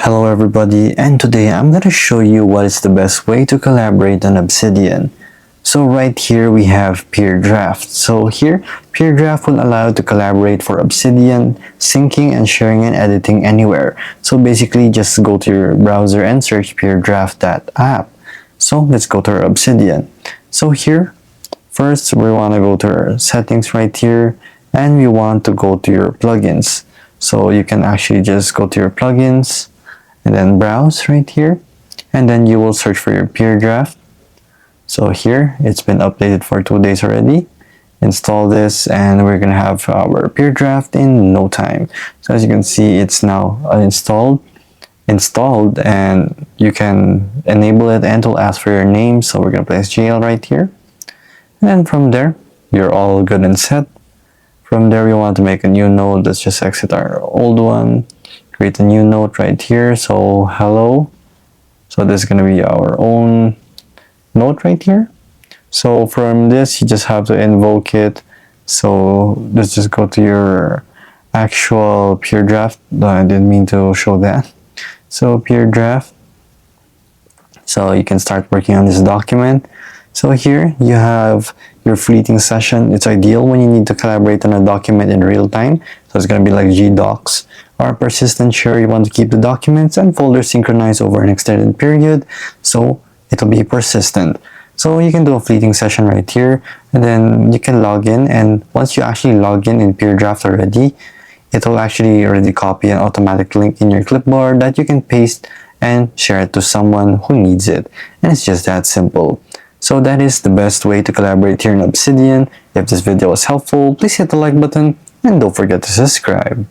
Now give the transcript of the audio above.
Hello everybody, and today I'm going to show you what is the best way to collaborate on Obsidian. So right here we have Peerdraft. So here, Peerdraft will allow you to collaborate for Obsidian, syncing and sharing and editing anywhere. So basically just go to your browser and search Peerdraft.app. So let's go to our Obsidian. So here, first we want to go to our settings right here, and we want to go to your plugins. So you can actually just go to your plugins and then browse right here, and then you will search for your Peerdraft. So here it's been updated for 2 days already. Install this and we're gonna have our Peerdraft in no time. So as you can see, it's now installed, and you can enable it, and it'll ask for your name. So we're gonna place JL right here, and then from there you're all good and set. From there we want to make a new node. Let's just exit our old one, create a new node right here. So hello. So this is going to be our own node right here. So from this you just have to invoke it. So let's just go to your actual Peerdraft. I didn't mean to show that. So Peerdraft. So you can start working on this document. So here you have your fleeting session. It's ideal when you need to collaborate on a document in real time. So it's going to be like gdocs. Or persistent share, you want to keep the documents and folders synchronized over an extended period, so it'll be persistent. So you can do a fleeting session right here, and then you can log in, and once you actually log in Peerdraft already, it will actually already copy an automatic link in your clipboard that you can paste and share it to someone who needs it. And it's just that simple. So that is the best way to collaborate here in Obsidian. If this video was helpful, please hit the like button and don't forget to subscribe.